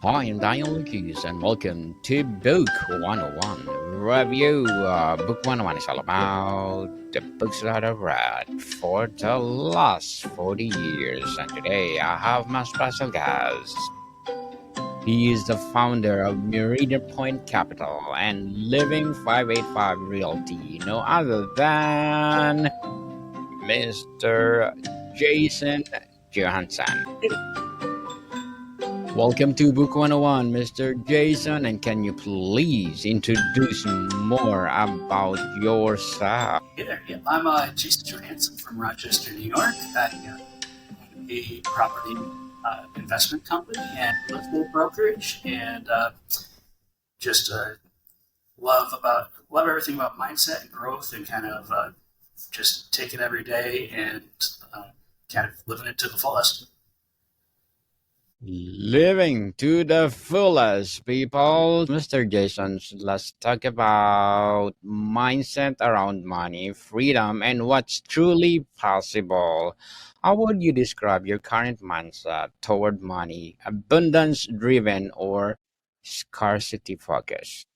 Hi, I'm Daniel Lucas, and welcome to Book 101 Review. Book 101 is all about the books that I've read for the last 40 years. And today I have my special guest. He is the founder of Meridian Point Capital and Living 585 Realty, no other than Mr. Jason Johansen. Welcome to Book 101, Mr. Jason, and can you please introduce more about yourself? Hey there. Yeah, I'm Jason Johansen from Rochester, New York. I own a property investment company and real estate brokerage, and just love everything about mindset and growth, and kind of just take it every day and kind of living it to the fullest. Living to the fullest, people. Mr. Jason, let's talk about mindset around money, freedom, and what's truly possible. How would you describe your current mindset toward money, abundance driven or scarcity focused?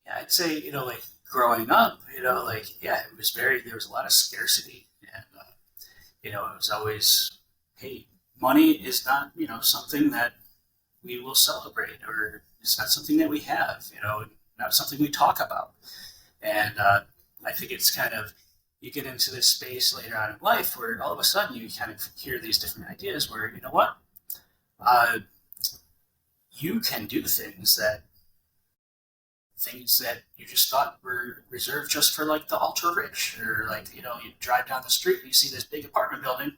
Yeah, I'd say like growing up, there was a lot of scarcity, and it was always, hey, money is not something that we will celebrate, or it's not something that we have, not something we talk about. And I think it's kind of, you get into this space later on in life where all of a sudden you kind of hear these different ideas where, you know what, uh, you can do things that you just thought were reserved just for like the ultra rich, or like, you drive down the street and you see this big apartment building.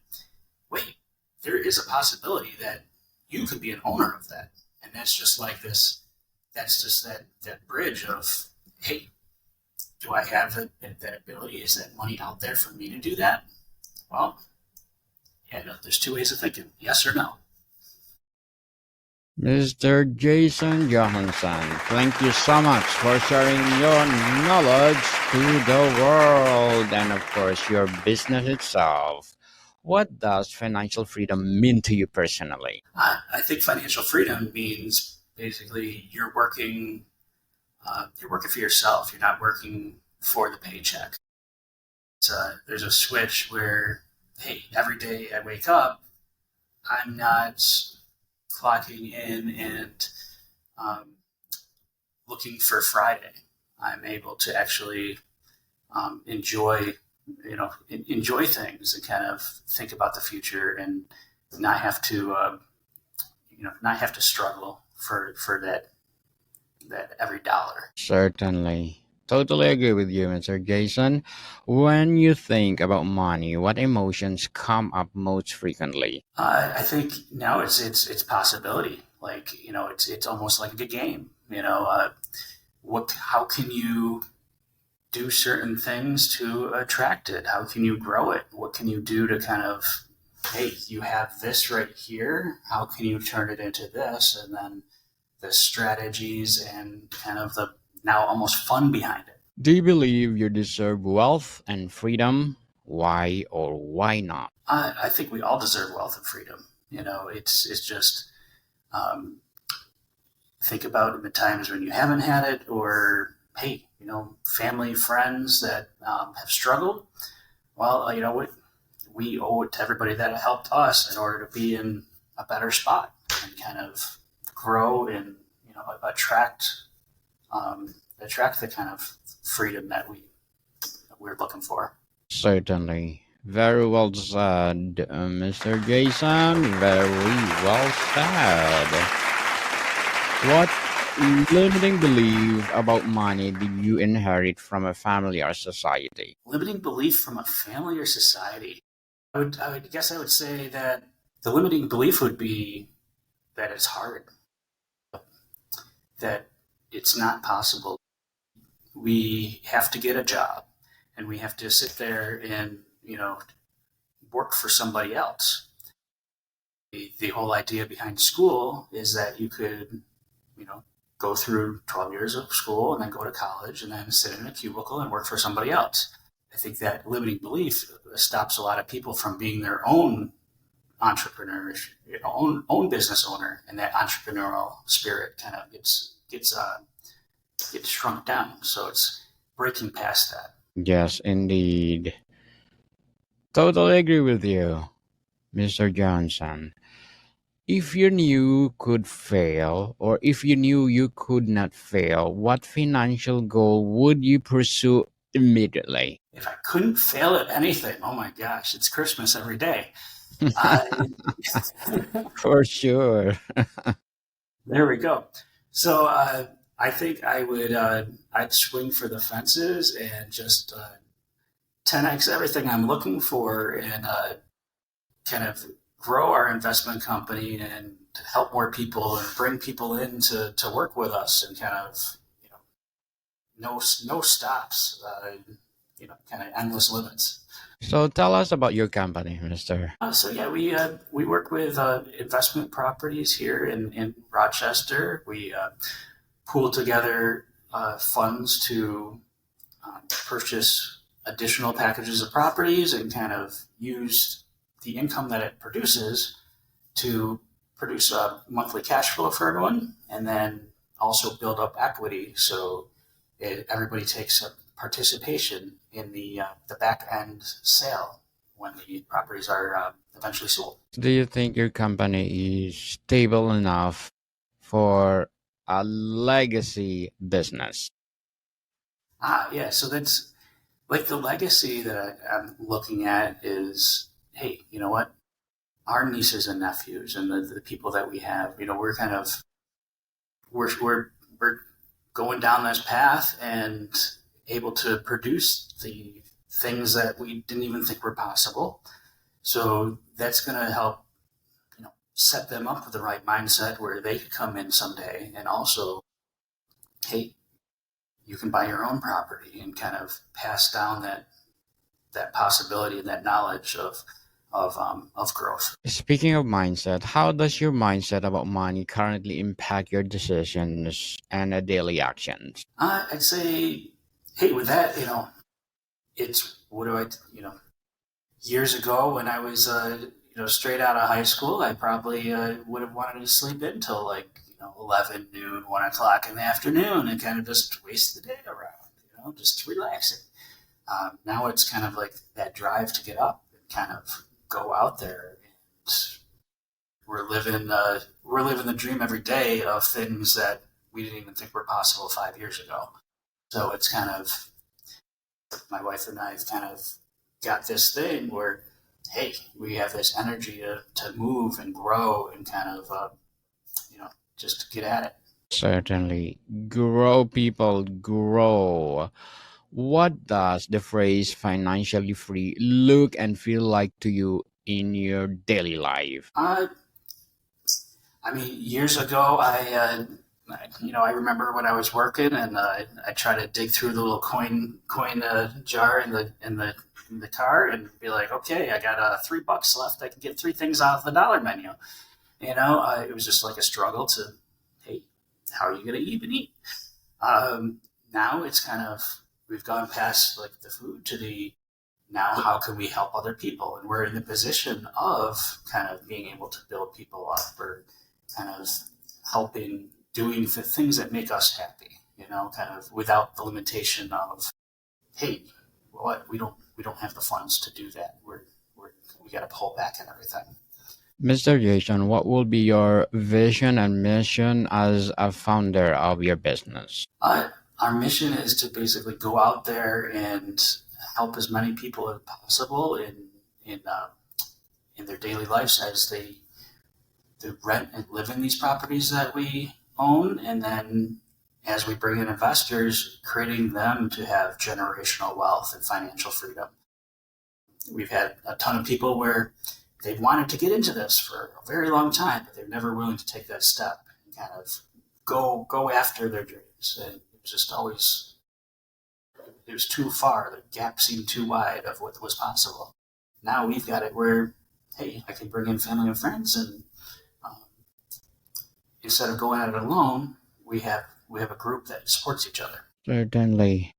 Wait, there is a possibility that you could be an owner of that. And that's just like this, that's just that bridge of, hey, do I have that ability? Is that money out there for me to do that? Well, yeah, no, there's two ways of thinking, yes or no. Mr. Jason Johansen, thank you so much for sharing your knowledge to the world and, of course, your business itself. What does financial freedom mean to you personally? I think financial freedom means basically you're working for yourself. You're not working for the paycheck. There's a switch where, hey, every day I wake up, I'm not clocking in and um, looking for Friday. I'm able to actually enjoy, enjoy things and kind of think about the future, and not have to, not have to struggle for that every dollar. Certainly. Totally agree with you, Mr. Jason. When you think about money, what emotions come up most frequently? I think now it's possibility. Like, it's almost like a game. How can you do certain things to attract it? How can you grow it? What can you do to kind of, hey, you have this right here. How can you turn it into this? And then the strategies and kind of the now almost fun behind it. Do you believe you deserve wealth and freedom? Why or why not? I think we all deserve wealth and freedom. It's just um, think about the times when you haven't had it, or hey, family, friends that have struggled. Well, you know what? We owe it to everybody that helped us in order to be in a better spot and kind of grow and um, attract the kind of freedom that we're looking for. Certainly. Very well said, Mr. Jason. Very well said. What limiting belief about money did you inherit from a family or society? Limiting belief from a family or society. I would guess I would say that the limiting belief would be that it's hard, that it's not possible. We have to get a job, and we have to sit there and work for somebody else. The whole idea behind school is that you could, go through 12 years of school and then go to college and then sit in a cubicle and work for somebody else. I think that limiting belief stops a lot of people from being their own entrepreneur, own business owner, and that entrepreneurial spirit kind of gets shrunk down. So it's breaking past that. Yes, indeed. Totally agree with you, Mr. Johnson. If you knew you could fail, or if you knew you could not fail, what financial goal would you pursue immediately? If I couldn't fail at anything, oh my gosh, it's Christmas every day. I, For sure. there we go. So I think I'd swing for the fences and just 10x everything I'm looking for, and kind of grow our investment company and help more people and bring people in to work with us, and kind of, you know, no stops, kind of endless limits. So tell us about your company, Mister. So yeah, we work with investment properties here in Rochester. We pool together funds to purchase additional packages of properties, and kind of use the income that it produces to produce a monthly cash flow for everyone, and then also build up equity, so everybody takes a participation in the back end sale when the properties are eventually sold. Do you think your company is stable enough for a legacy business? Yeah, so that's like the legacy that I'm looking at is, hey, you know what? Our nieces and nephews and the people that we have, we're kind of we're going down this path and able to produce the things that we didn't even think were possible. So that's going to help, set them up with the right mindset where they could come in someday, and also, hey, you can buy your own property, and kind of pass down that possibility and that knowledge of growth. Speaking of mindset, how does your mindset about money currently impact your decisions and daily actions? I'd say, hey, with that, it's what do I, years ago when I was, straight out of high school, I probably would have wanted to sleep in until like, 11, noon, 1 o'clock in the afternoon, and kind of just waste the day around, just relaxing. Now it's kind of like that drive to get up and kind of go out there, and we're living the dream every day of things that we didn't even think were possible 5 years ago. So it's kind of, my wife and I have kind of got this thing where, hey, we have this energy to move and grow, and kind of, just get at it. Certainly. Grow, people, grow. What does the phrase financially free look and feel like to you in your daily life? I mean, years ago, I remember when I was working, and I try to dig through the little coin jar in the car, and be like, okay, I got $3 left. I can get three things off the dollar menu. It was just like a struggle to, hey, how are you going to even eat? Now it's kind of, we've gone past like the food to the, now how can we help other people? And we're in the position of kind of being able to build people up, or kind of helping, doing the things that make us happy, kind of without the limitation of, hey, what, we don't have the funds to do that. We got to pull back and everything. Mr. Jason, what will be your vision and mission as a founder of your business? Our mission is to basically go out there and help as many people as possible in their daily lives as they rent and live in these properties that we own, and then as we bring in investors, creating them to have generational wealth and financial freedom. We've had a ton of people where they've wanted to get into this for a very long time, but they're never willing to take that step and kind of go after their dreams. And it was just always, it was too far. The gap seemed too wide of what was possible. Now we've got it where, hey, I can bring in family and friends, and instead of going at it alone, we have a group that supports each other. Certainly.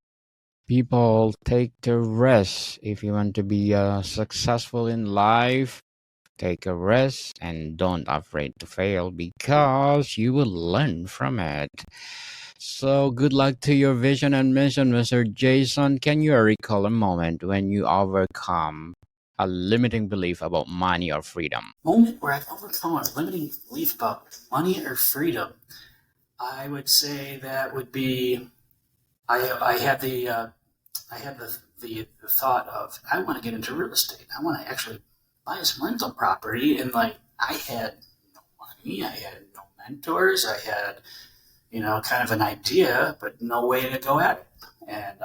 People take the risk if you want to be successful in life. Take a risk and don't afraid to fail because you will learn from it. So good luck to your vision and mission, Mr. Jason. Can you recall a moment when you overcome a limiting belief about money or freedom? Moment where I've overcome a limiting belief about money or freedom. I would say that would be I had the thought of I want to get into real estate. I want to actually buy some rental property, and like I had no money, I had no mentors, I had kind of an idea, but no way to go at it. And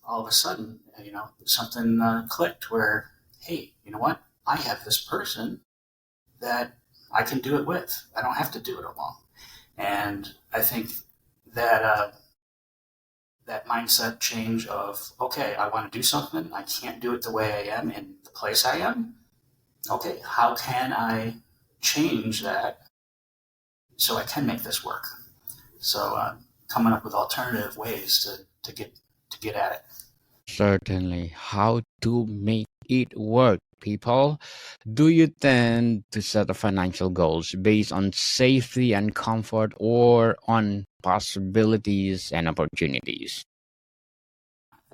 all of a sudden, something clicked where, hey, you know what? I have this person that I can do it with. I don't have to do it alone. And I think that that mindset change of, okay, I want to do something. I can't do it the way I am in the place I am. Okay, how can I change that so I can make this work? So coming up with alternative ways to get at it. Certainly. How to make it work, people? Do you tend to set the financial goals based on safety and comfort or on possibilities and opportunities?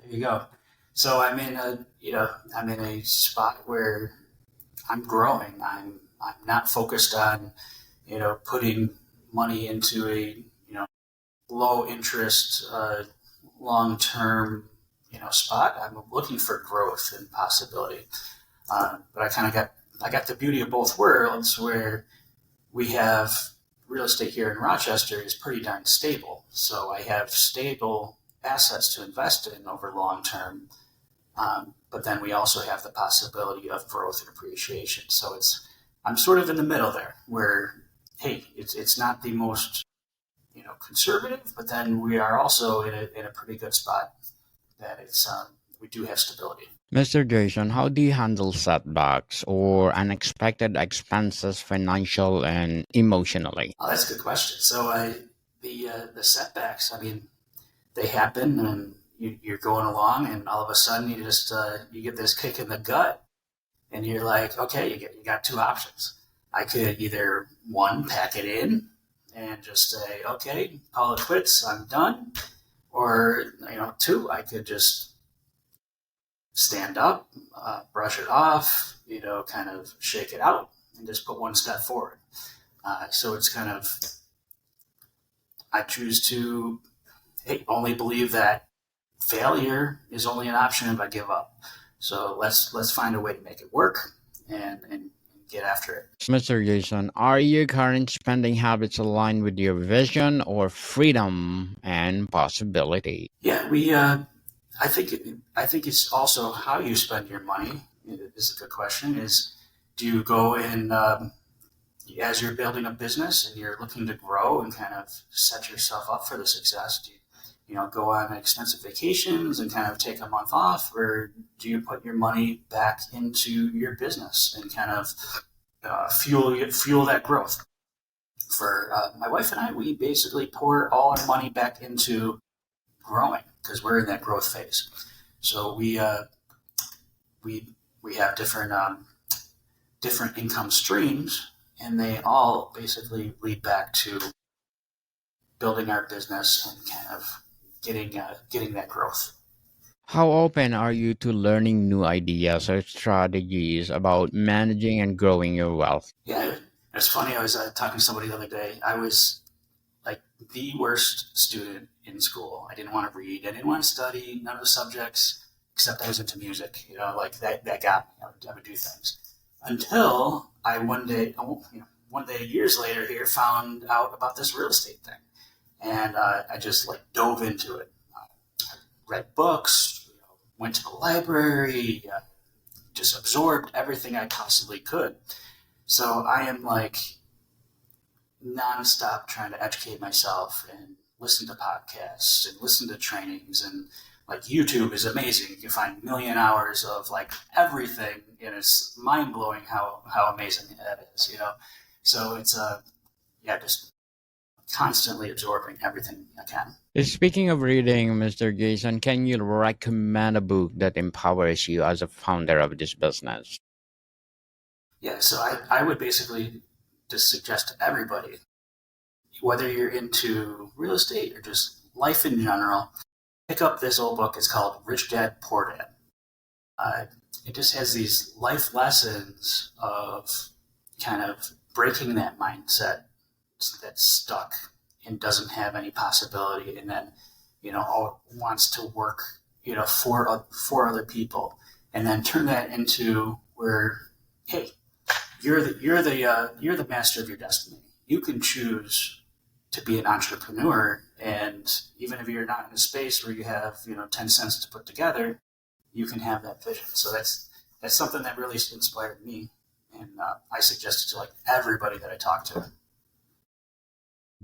There you go. So I'm in a spot where I'm growing. I'm not focused on putting money into a low interest long term spot. I'm looking for growth and possibility. But I got the beauty of both worlds where we have real estate here in Rochester is pretty darn stable. So I have stable assets to invest in over long term. But then we also have the possibility of growth and appreciation. So I'm sort of in the middle there where, hey, it's not the most conservative, but then we are also in a pretty good spot that we do have stability. Mr. Jason, how do you handle setbacks or unexpected expenses financial and emotionally? Oh, that's a good question. So the setbacks, I mean, they happen, and you're going along, and all of a sudden you just you get this kick in the gut, and you're like, okay, you got two options. I could either one pack it in and just say, okay, call it quits, I'm done, or two, I could just stand up, brush it off, kind of shake it out, and just put one step forward. So it's kind of I choose to only believe that failure is only an option if I give up. So let's find a way to make it work and get after it. Mr. Jason, are your current spending habits aligned with your vision or freedom and possibility? Yeah, we. I think it's also how you spend your money is a good question. Is do you go in as you're building a business and you're looking to grow and kind of set yourself up for the success? Do you go on expensive vacations and kind of take a month off, or do you put your money back into your business and kind of fuel that growth? For my wife and I, we basically pour all our money back into growing because we're in that growth phase. So we have different income streams, and they all basically lead back to building our business and kind of getting that growth. How open are you to learning new ideas or strategies about managing and growing your wealth? Yeah, it's funny. I was talking to somebody the other day. I was like the worst student in school. I didn't want to read. I didn't want to study none of the subjects except I was into music. Like that got me. I would do things until I one day years later here found out about this real estate thing, and I just like dove into it. I read books, went to the library, just absorbed everything I possibly could. So I am like nonstop trying to educate myself and listen to podcasts and listen to trainings, and like YouTube is amazing. You can find a million hours of like everything, and it's mind blowing how amazing that is. So it's just constantly absorbing everything I can. Speaking of reading, Mr. Jason, can you recommend a book that empowers you as a founder of this business? Yeah, so I would basically just suggest to everybody, whether you're into real estate or just life in general, pick up this old book. It's called Rich Dad Poor Dad. Uh, it just has these life lessons of kind of breaking that mindset that's stuck and doesn't have any possibility, and then wants to work for other people, and then turn that into where, hey, you're the master of your destiny. You can choose to be an entrepreneur, and even if you're not in a space where you have 10 cents to put together, you can have that vision. So that's something that really inspired me, and I suggest it to like everybody that I talk to.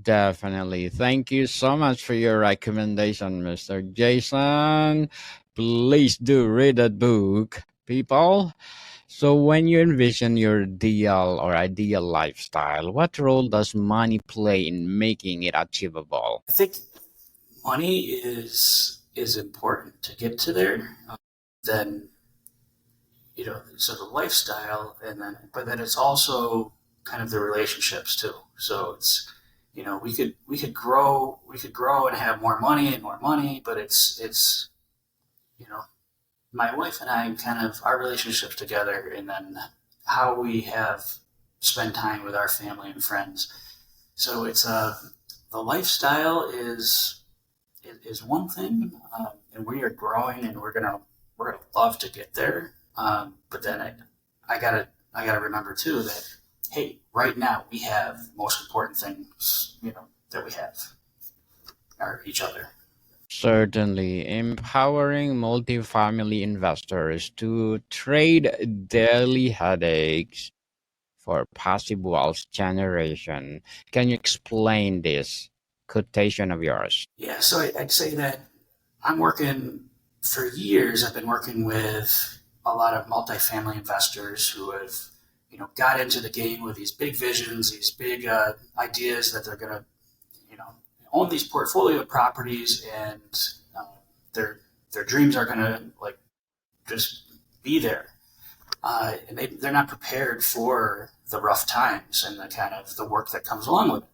Definitely. Thank you so much for your recommendation, Mr. Jason. Please do read that book, people. So, when you envision your ideal lifestyle, what role does money play in making it achievable? I think money is important to get to there. Then so the lifestyle, and then but then it's also kind of the relationships too. So it's we could grow and have more money and more money, but it's you know my wife and I, kind of our relationships together, and then how we have spend time with our family and friends. So it's the lifestyle is one thing, and we are growing, and we're gonna love to get there. But then I gotta remember too that, hey, right now we have the most important things that we have are each other. Certainly, empowering multifamily investors to trade daily headaches for passive wealth generation. Can you explain this quotation of yours? Yeah, so I'd say that I'm working for years. I've been working with a lot of multifamily investors who have got into the game with these big visions, these big ideas that they're going to you know own these portfolio properties, and uh, their their dreams are going to like just be there. And they're not prepared for the rough times and the kind of the work that comes along with it.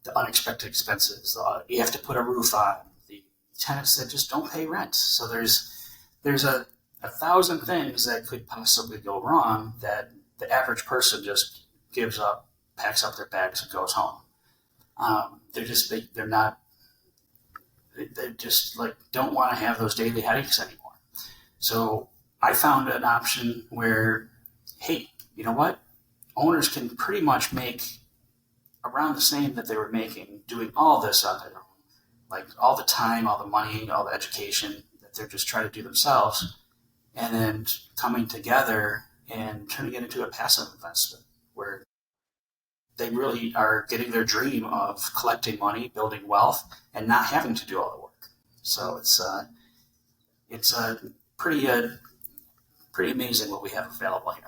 The unexpected expenses. You have to put a roof on. The tenants that just don't pay rent. So there's a thousand things that could possibly go wrong that the average person just gives up, packs up their bags, and goes home. They're not they just like don't want to have those daily headaches anymore. So I found an option where, hey, you know what? Owners can pretty much make around the same that they were making doing all this on their own. Like all the time, all the money, all the education that they're just trying to do themselves, and then coming together and turning it into a passive investment where they really are getting their dream of collecting money, building wealth, and not having to do all the work. So it's pretty pretty amazing what we have available here.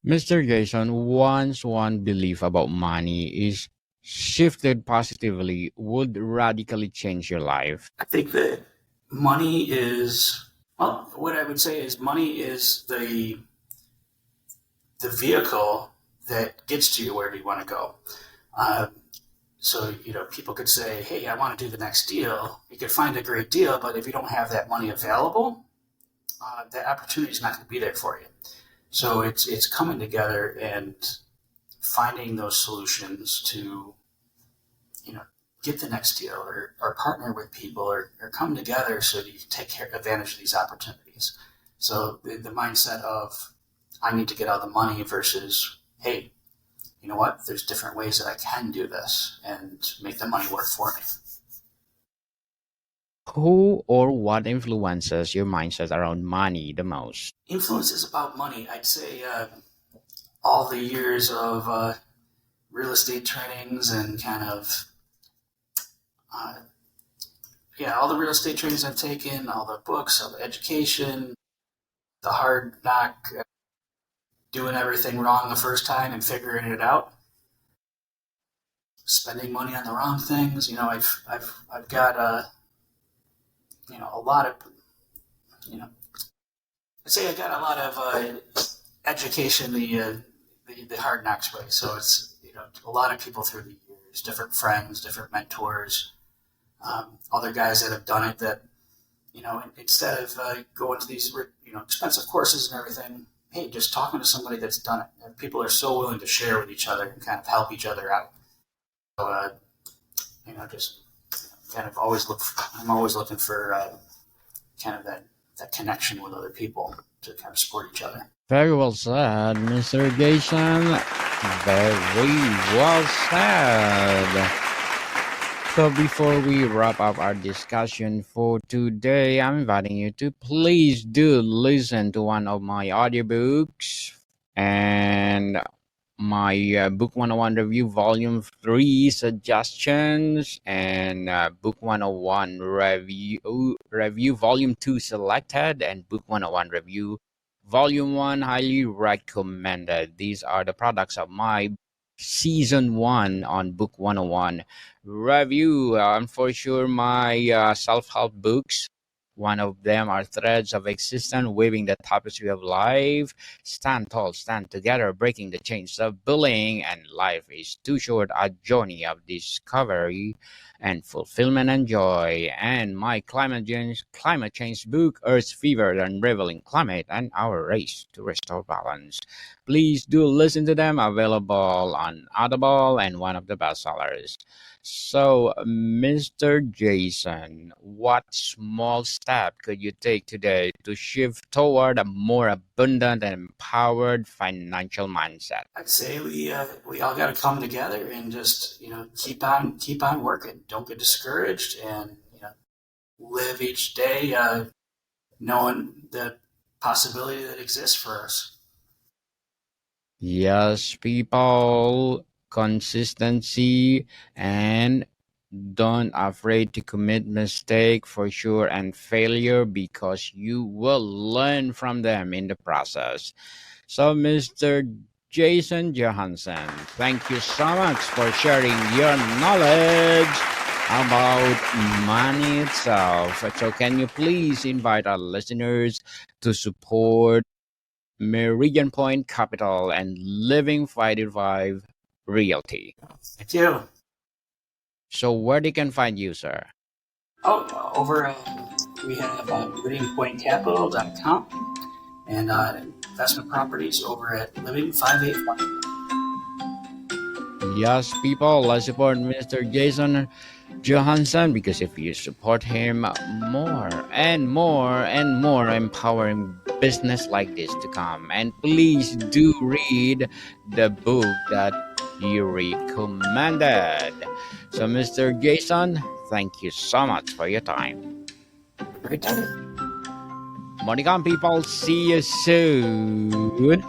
Mr. Jason, once one belief about money is shifted positively, would radically change your life. I think that money is, well, what I would say is money is the vehicle that gets to you wherever you want to go. Uh, so people could say, hey, I want to do the next deal. You could find a great deal, but if you don't have that money available, that opportunity is not going to be there for you. So it's coming together and finding those solutions to you know get the next deal, or partner with people, or come together so that you can take advantage of these opportunities. So the mindset of I need to get all the money versus, hey, you know what? There's different ways that I can do this and make the money work for me. Who or what influences your mindset around money the most? Influences about money. I'd say all the years of real estate trainings and kind of uh, yeah, all the real estate trainings I've taken, all the books, all the education, the hard knock, doing everything wrong the first time and figuring it out, spending money on the wrong things. I've got a lot of you know I'd say I got a lot of education the hard knocks way. So it's a lot of people through the years, different friends, different mentors, other guys that have done it that instead of going to these expensive courses and everything, hey, just talking to somebody that's done it. And people are so willing to share with each other and kind of help each other out. So just kind of I'm always looking for kind of that connection with other people to kind of support each other. Very well said, Mr. Jason. Very well said. So before we wrap up our discussion for today, I'm inviting you to please do listen to one of my audiobooks and my Book 101 Review Volume 3 Suggestions and Book 101 Review Volume 2 Selected and Book 101 Review Volume 1 Highly Recommended. These are the products of my Season 1 on Book 101 Review. And for sure, my self-help books. One of them are Threads of Existence, Weaving the Tapestry of Life, Stand Tall, Stand Together, Breaking the Chains of Bullying, and Life is Too Short, A Journey of Discovery and Fulfillment and Joy, and my climate change book, Earth's Fever, The Unraveling Climate, and Our Race to Restore Balance. Please do listen to them, available on Audible and one of the bestsellers. So, Mr. Jason, what small step could you take today to shift toward a more abundant and empowered financial mindset? I'd say we all got to come together and just keep on working. Don't get discouraged, and live each day knowing the possibility that exists for us. Yes, people, consistency, and don't afraid to commit mistake for sure and failure because you will learn from them in the process. So, Mr. Jason Johansen, thank you so much for sharing your knowledge about money itself. So, can you please invite our listeners to support Meridian Point Capital and Living 5 Realty? Thank you. So, where they can find you, sir? Oh, over we have livingpointcapital.com and investment properties over at Living 581. Yes, people, let's support Mr. Jason Johansen because if you support him, more and more and more empowering business like this to come. And please do read the book that he recommended. So, Mr. Jason, thank you so much for your time. Great time. Monicam people, see you soon.